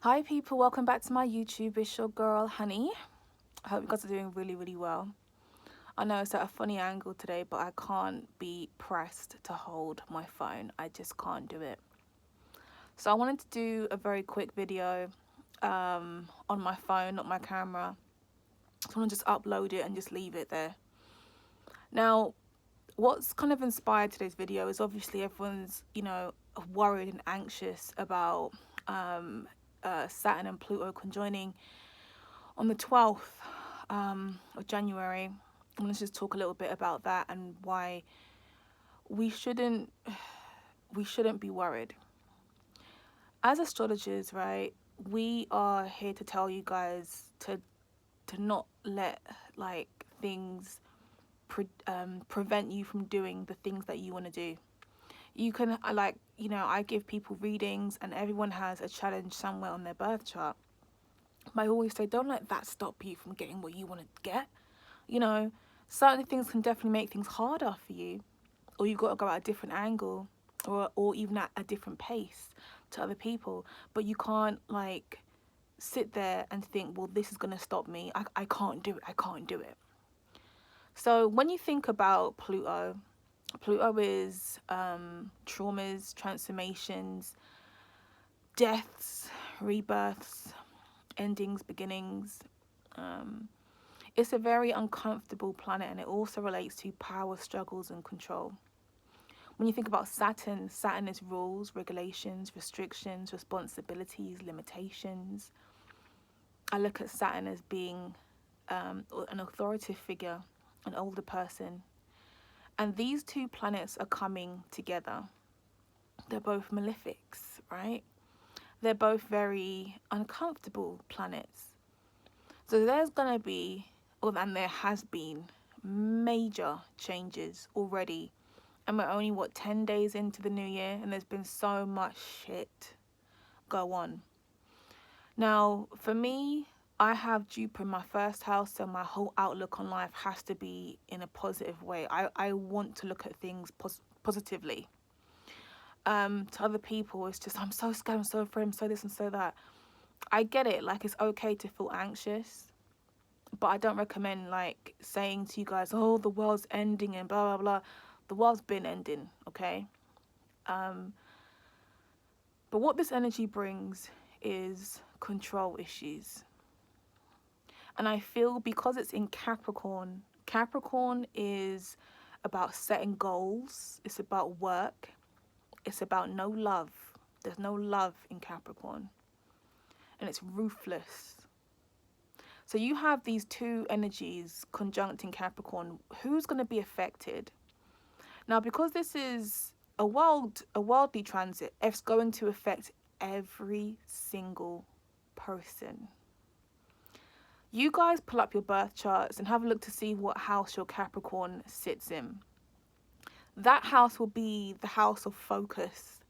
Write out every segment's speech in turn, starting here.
Hi people, welcome back to my YouTube. It's your girl Honey. I hope you guys are doing really well. I know it's at a funny angle today, but I can't be pressed to hold my phone. I just can't do it. So I wanted to do a very quick video on my phone, not my camera. So I want to just upload it and just leave it there. Now, what's kind of inspired today's video is obviously everyone's, worried and anxious about Saturn and Pluto conjoining on the 12th of January. I'm going to just talk a little bit about that and why we shouldn't be worried. As astrologers, right, we are here to tell you guys to not let like things prevent you from doing the things that you want to do. You can I give people readings and everyone has a challenge somewhere on their birth chart. But I always say, don't let that stop you from getting what you want to get. You know, certain things can definitely make things harder for you, or you've got to go at a different angle, or even at a different pace to other people. But you can't like sit there and think, well, this is going to stop me. I can't do it. I can't do it. So when you think about Pluto is traumas, transformations, deaths, rebirths, endings, beginnings. It's a very uncomfortable planet, and it also relates to power struggles and control. When you think about Saturn, Saturn is rules, regulations, restrictions, responsibilities, limitations. I look at Saturn as being an authoritative figure, an older person. And these two planets are coming together. They're both malefics, right? They're both very uncomfortable planets. So there's going to be, and there has been, major changes already. And we're only, 10 days into the new year, and there's been so much shit go on. Now, for me, I have Jupiter in my first house, so my whole outlook on life has to be in a positive way. I want to look at things positively. To other people, it's just, I'm so scared, I'm so afraid, I'm so this and so that. I get it, like, it's okay to feel anxious, but I don't recommend like saying to you guys, oh, the world's ending and blah blah blah. The world's been ending, okay? But what this energy brings is control issues. And I feel because it's in Capricorn, Capricorn is about setting goals, it's about work, it's about no love. There's no love in Capricorn. And it's ruthless. So you have these two energies conjunct in Capricorn. Who's going to be affected? Now, because this is a worldly transit, it's going to affect every single person. You guys pull up your birth charts and have a look to see what house your Capricorn sits in. That house will be the house of focus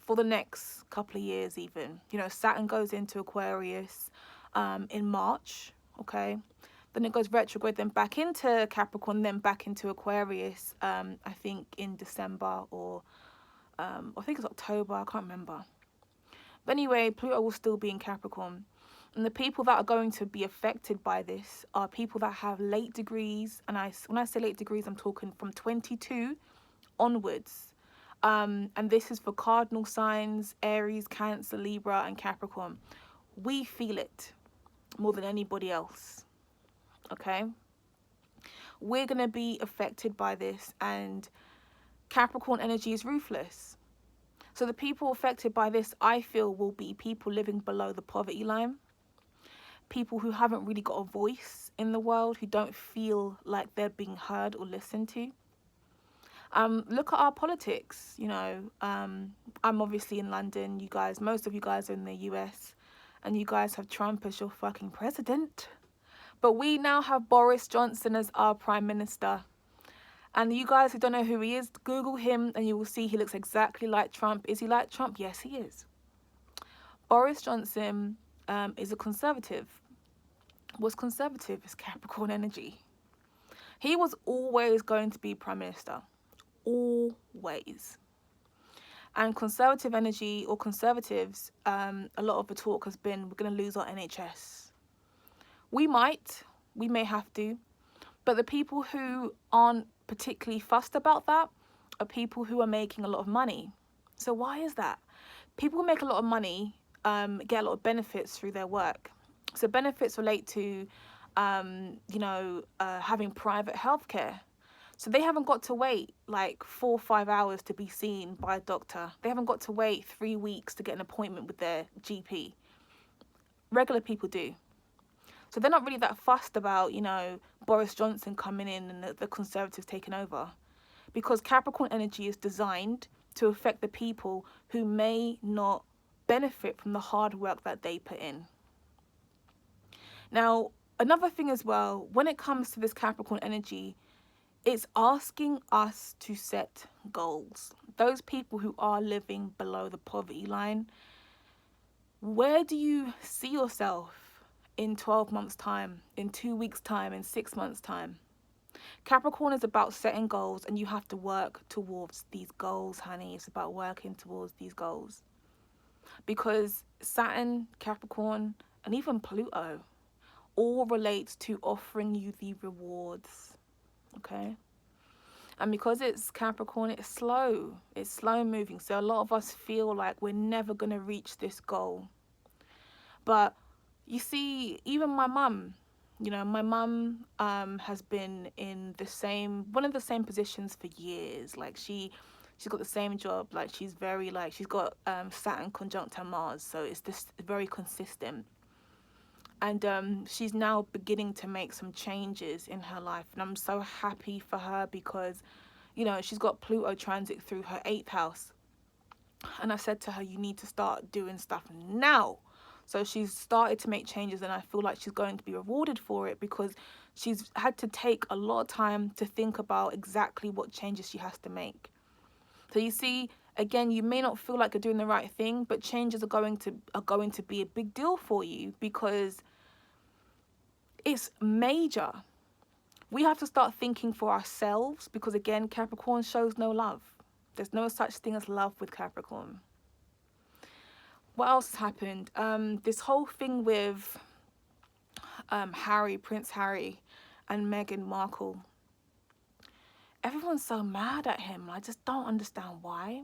for the next couple of years even. Saturn goes into Aquarius in March, okay? Then it goes retrograde, then back into Capricorn, then back into Aquarius, I think in December or I think it's October, I can't remember. But anyway, Pluto will still be in Capricorn. And the people that are going to be affected by this are people that have late degrees. And when I say late degrees, I'm talking from 22 onwards. And this is for cardinal signs, Aries, Cancer, Libra, and Capricorn. We feel it more than anybody else. Okay? We're going to be affected by this, and Capricorn energy is ruthless. So the people affected by this, I feel, will be people living below the poverty line, people who haven't really got a voice in the world, who don't feel like they're being heard or listened to. Look at our politics. I'm obviously in London. Most of you guys are in the US, and you guys have Trump as your fucking president. But we now have Boris Johnson as our prime minister. And you guys who don't know who he is, Google him and you will see he looks exactly like Trump. Is he like Trump? Yes, he is. Boris Johnson is a conservative. What's conservative is Capricorn energy. He was always going to be prime minister. Always. And conservative energy, or conservatives, a lot of the talk has been, we're going to lose our NHS. We may have to, but the people who aren't particularly fussed about that are people who are making a lot of money. So why is that? People who make a lot of money get a lot of benefits through their work. So benefits relate to, having private healthcare. So they haven't got to wait like 4 or 5 hours to be seen by a doctor. They haven't got to wait 3 weeks to get an appointment with their GP. Regular people do. So they're not really that fussed about, Boris Johnson coming in and the Conservatives taking over. Because Capricorn energy is designed to affect the people who may not benefit from the hard work that they put in. Now, another thing as well, when it comes to this Capricorn energy, it's asking us to set goals. Those people who are living below the poverty line, where do you see yourself in 12 months' time, in 2 weeks' time, in 6 months' time? Capricorn is about setting goals, and you have to work towards these goals, honey. It's about working towards these goals. Because Saturn, Capricorn, and even Pluto all relates to offering you the rewards, okay? And because it's Capricorn, it's slow moving. So a lot of us feel like we're never going to reach this goal. But you see, even my mum, has been in one of the same positions for years. Like she's got the same job. Like she's got Saturn conjunct her Mars. So it's this very consistent. And she's now beginning to make some changes in her life. And I'm so happy for her because, she's got Pluto transit through her 8th house. And I said to her, you need to start doing stuff now. So she's started to make changes, and I feel like she's going to be rewarded for it because she's had to take a lot of time to think about exactly what changes she has to make. So you see, again, you may not feel like you're doing the right thing, but changes are going to be a big deal for you because it's major. We have to start thinking for ourselves because, again, Capricorn shows no love. There's no such thing as love with Capricorn. What else has happened? This whole thing with Prince Harry and Meghan Markle. Everyone's so mad at him. I just don't understand why.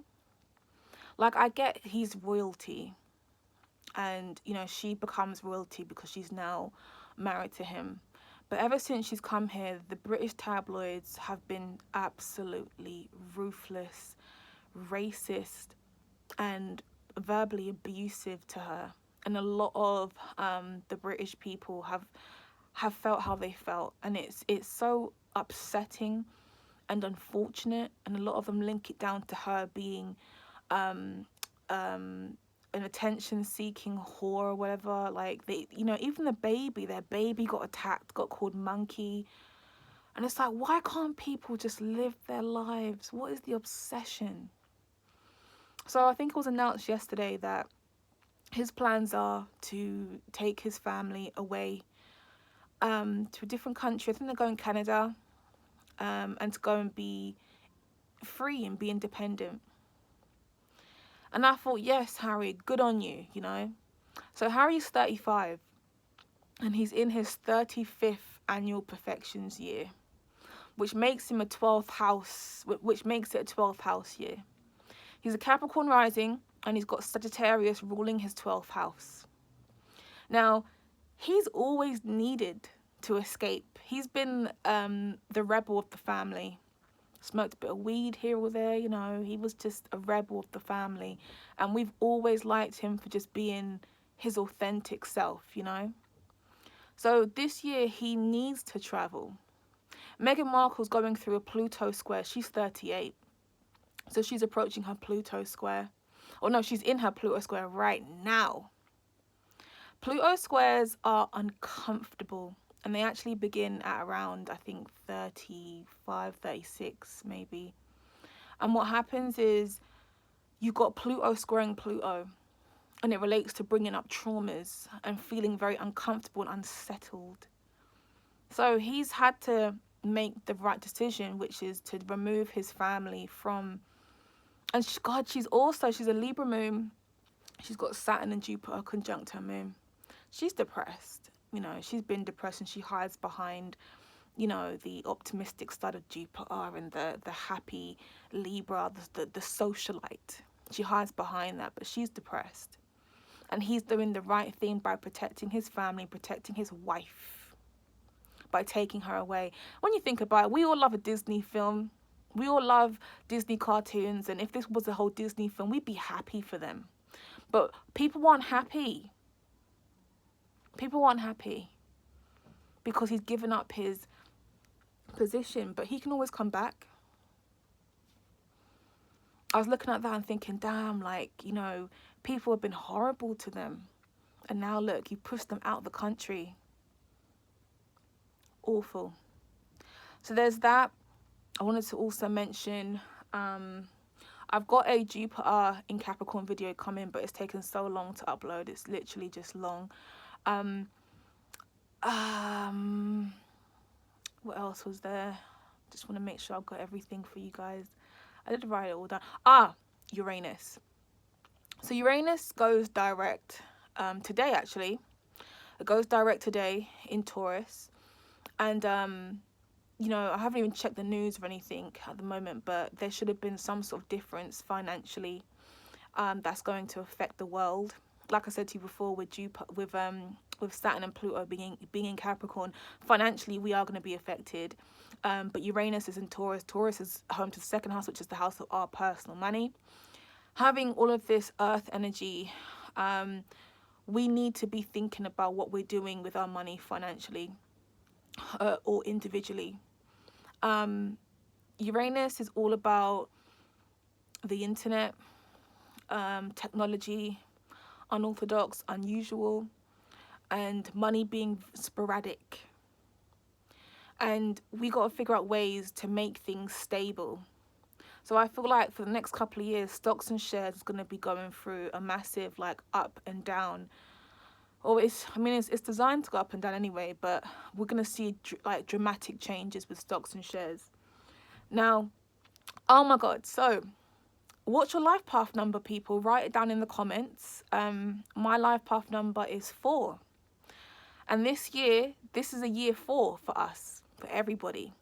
Like, I get he's royalty. And, she becomes royalty because she's now married to him. But ever since she's come here, the British tabloids have been absolutely ruthless, racist, and verbally abusive to her. And a lot of the British people have felt how they felt. And it's so upsetting and unfortunate. And a lot of them link it down to her being an attention-seeking whore or whatever. Like, they, even their baby got attacked, got called monkey. And it's like, why can't people just live their lives? What is the obsession? So I think it was announced yesterday that his plans are to take his family away to a different country. I think they're going to Canada, and to go and be free and be independent. And I thought, yes, Harry, good on you, So Harry's 35, and he's in his 35th annual perfections year, which makes him which makes it a 12th house year. He's a Capricorn rising, and he's got Sagittarius ruling his 12th house. Now, he's always needed to escape. He's been the rebel of the family. Smoked a bit of weed here or there, He was just a rebel of the family. And we've always liked him for just being his authentic self, So this year, he needs to travel. Meghan Markle's going through a Pluto square. She's 38. So she's approaching her Pluto square. Or no, she's in her Pluto square right now. Pluto squares are uncomfortable. And they actually begin at around, I think, 35, 36 maybe. And what happens is you got Pluto squaring Pluto. And it relates to bringing up traumas and feeling very uncomfortable and unsettled. So he's had to make the right decision, which is to remove his family from And she's a Libra moon. She's got Saturn and Jupiter conjunct her moon. She's depressed. You know, she's been depressed, and she hides behind, you know, the optimistic side of Jupiter and the happy Libra, the socialite. She hides behind that, but she's depressed. And he's doing the right thing by protecting his family, protecting his wife, by taking her away. When you think about it, we all love a Disney film. We all love Disney cartoons. And if this was a whole Disney film, we'd be happy for them. But people aren't happy. People aren't happy because he's given up his position, but he can always come back. I was looking at that and thinking, damn, like, you know, people have been horrible to them. And now look, you pushed them out of the country. Awful. So there's that. I wanted to also mention, I've got a Jupiter in Capricorn video coming, but it's taken so long to upload. It's literally just long. What else was there? Just want to make sure I've got everything for you guys. I did write it all down. Uranus. So Uranus goes direct today, actually. It goes direct today in Taurus. And, you know, I haven't even checked the news or anything at the moment, but there should have been some sort of difference financially that's going to affect the world. Like I said to you before, with Saturn and Pluto being in Capricorn, financially we are going to be affected. But Uranus is in Taurus. Taurus is home to the second house, which is the house of our personal money. Having all of this earth energy, we need to be thinking about what we're doing with our money financially or individually. Uranus is all about the internet, technology, unorthodox, unusual, and money being sporadic. And we got to figure out ways to make things stable. So I feel like for the next couple of years, stocks and shares is going to be going through a massive like up and down. Or it's designed to go up and down anyway, but we're going to see like dramatic changes with stocks and shares. Now, oh my God, so what's your life path number, people? Write it down in the comments. My life path number is 4. And this year, this is a year 4 for us, for everybody.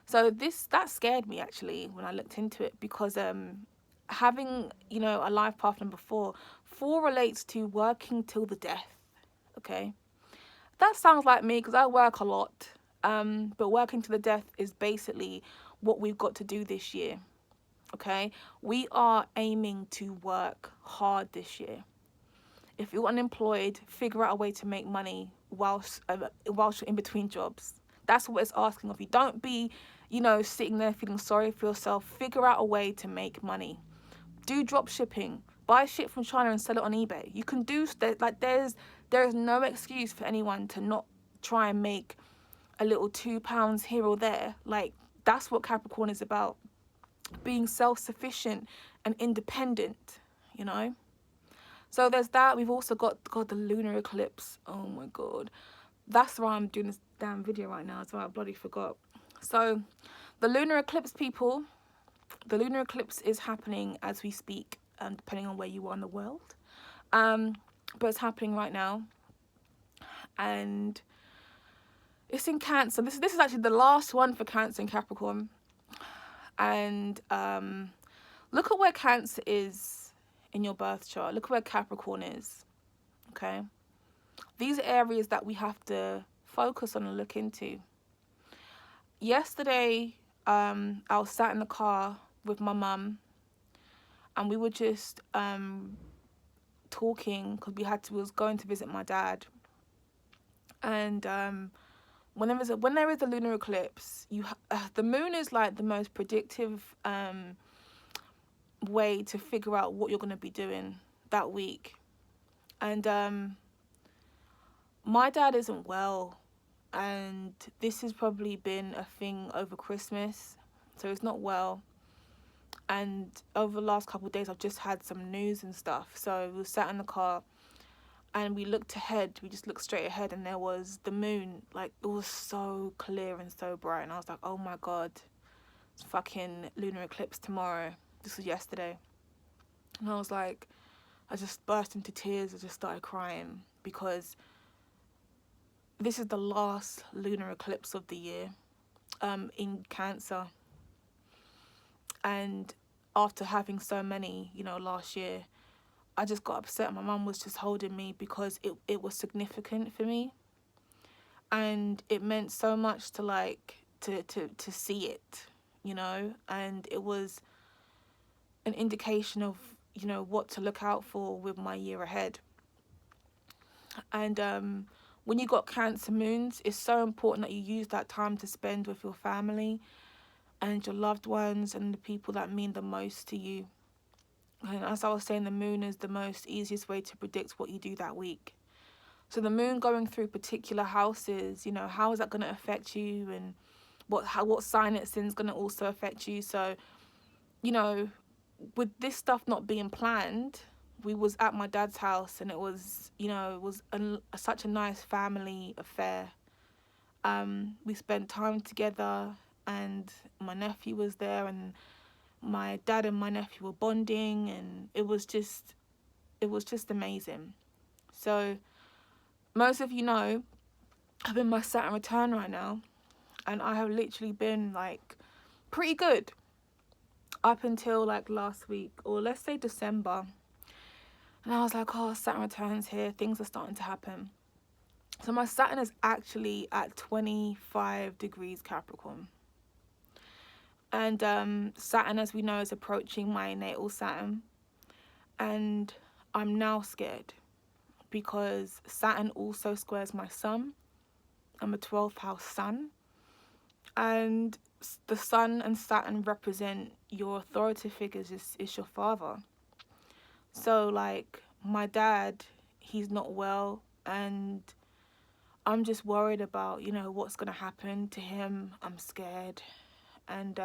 So that scared me actually when I looked into it, because having, you know, a life path number 4 relates to working till the death. Okay, that sounds like me because I work a lot. But working to the death is basically what we've got to do this year. Okay, we are aiming to work hard this year. If you're unemployed, figure out a way to make money whilst you're in between jobs. That's what it's asking of you. Don't be, you know, sitting there feeling sorry for yourself. Figure out a way to make money. Do drop shipping. Buy shit from China and sell it on eBay. You can do like there is no excuse for anyone to not try and make a little £2 here or there. Like, that's what Capricorn is about. Being self-sufficient and independent, you know. So there's that. We've also got the lunar eclipse. Oh my God, that's why I'm doing this damn video right now. That's why I bloody forgot. So the lunar eclipse, people, the lunar eclipse is happening as we speak, depending on where you are in the world, but it's happening right now, and it's in Cancer. This is actually the last one for Cancer and Capricorn. And look at where Cancer is in your birth chart. Look where Capricorn is. Okay, these are areas that we have to focus on and look into. Yesterday, I was sat in the car with my mum, and we were just talking because we was going to visit my dad. And when there is a lunar eclipse, the moon is like the most predictive way to figure out what you're going to be doing that week. And my dad isn't well, and this has probably been a thing over Christmas, so he's not well. And over the last couple of days, I've just had some news and stuff. So we sat in the car, and we looked ahead. We just looked straight ahead, and there was the moon. Like, it was so clear and so bright. And I was like, oh my God, it's fucking lunar eclipse tomorrow. This was yesterday. And I was like, I just burst into tears. I just started crying because this is the last lunar eclipse of the year in Cancer. And after having so many, last year, I just got upset. My mum was just holding me because it was significant for me. And it meant so much to to see it, and it was an indication of, what to look out for with my year ahead. And when you got Cancer moons, it's so important that you use that time to spend with your family and your loved ones and the people that mean the most to you. And as I was saying, the moon is the most easiest way to predict what you do that week. So the moon going through particular houses, how is that going to affect you, and what sign it's in is going to also affect you. So, with this stuff not being planned, we was at my dad's house, and it was, such a nice family affair. We spent time together, and my nephew was there, and my dad and my nephew were bonding, and it was just amazing. So most of you know I'm in my Saturn return right now, and I have literally been like pretty good up until like last week, or let's say December. And I was like, oh, Saturn return's here, things are starting to happen. So my Saturn is actually at 25 degrees Capricorn. And Saturn, as we know, is approaching my natal Saturn. And I'm now scared because Saturn also squares my sun. I'm a 12th house sun. And the sun and Saturn represent your authoritative figures, is your father. So, like, my dad, he's not well, and I'm just worried about, what's going to happen to him. I'm scared. And,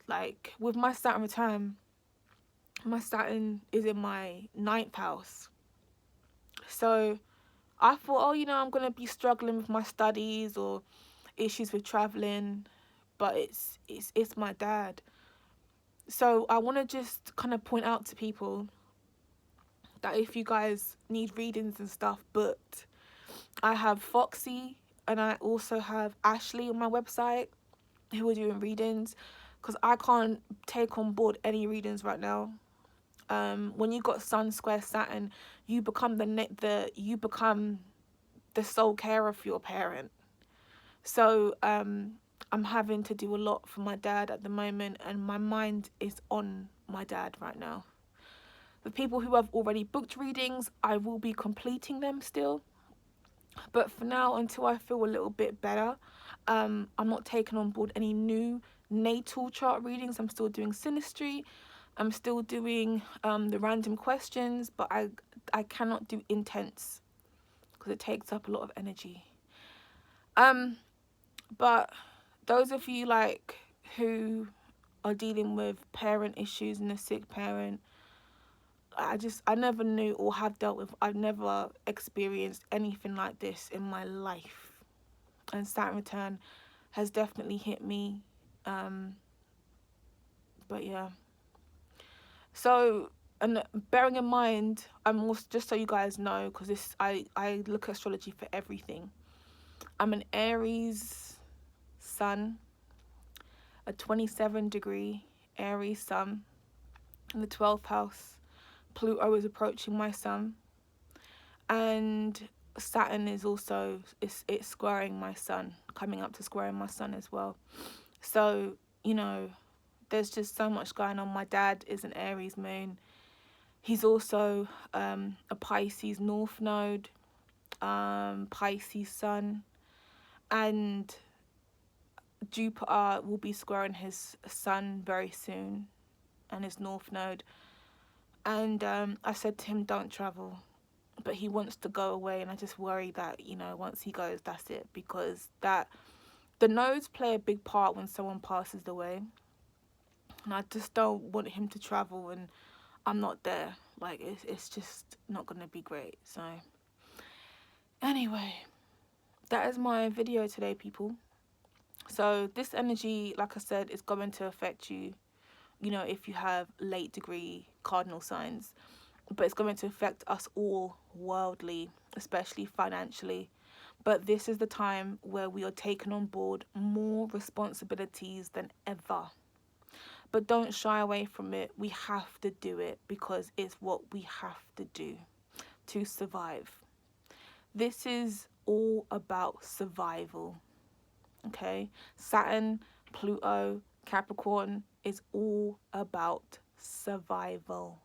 like, with my Saturn return, my Saturn is in my 9th house. So I thought, oh, I'm going to be struggling with my studies or issues with traveling, but it's my dad. So I want to just kind of point out to people that if you guys need readings and stuff booked, I have Foxy and I also have Ashley on my website who are doing readings, because I can't take on board any readings right now. When you got Sun square Saturn, you become the sole carer for your parent. So I'm having to do a lot for my dad at the moment, and my mind is on my dad right now. The people who have already booked readings, I will be completing them still. But for now, until I feel a little bit better, I'm not taking on board any new natal chart readings. I'm still doing synastry. I'm still doing the random questions, but I cannot do intense because it takes up a lot of energy. But those of you who are dealing with parent issues and a sick parent, I never knew or have dealt with, I've never experienced anything like this in my life. And Saturn return has definitely hit me. But yeah. So, and bearing in mind, I'm also, just so you guys know, because I look at astrology for everything. I'm an Aries sun, a 27 degree Aries sun in the 12th house. Pluto is approaching my sun, and Saturn is also it's squaring my sun, coming up to squaring my sun as well. So there's just so much going on. My dad is an Aries moon. He's also a Pisces north node, Pisces sun, and Jupiter will be squaring his sun very soon, and his north node. And I said to him, don't travel, but he wants to go away, and I just worry that once he goes, that's it, because the nodes play a big part when someone passes away, and I just don't want him to travel and I'm not there. Like, it's just not gonna be great. So anyway, that is my video today, people. So this energy, like I said, is going to affect you, you know, if you have late degree cardinal signs, but it's going to affect us all worldly, especially financially. But this is the time where we are taking on board more responsibilities than ever. But don't shy away from it. We have to do it because it's what we have to do to survive. This is all about survival. Okay? Saturn, Pluto, Capricorn is all about survival.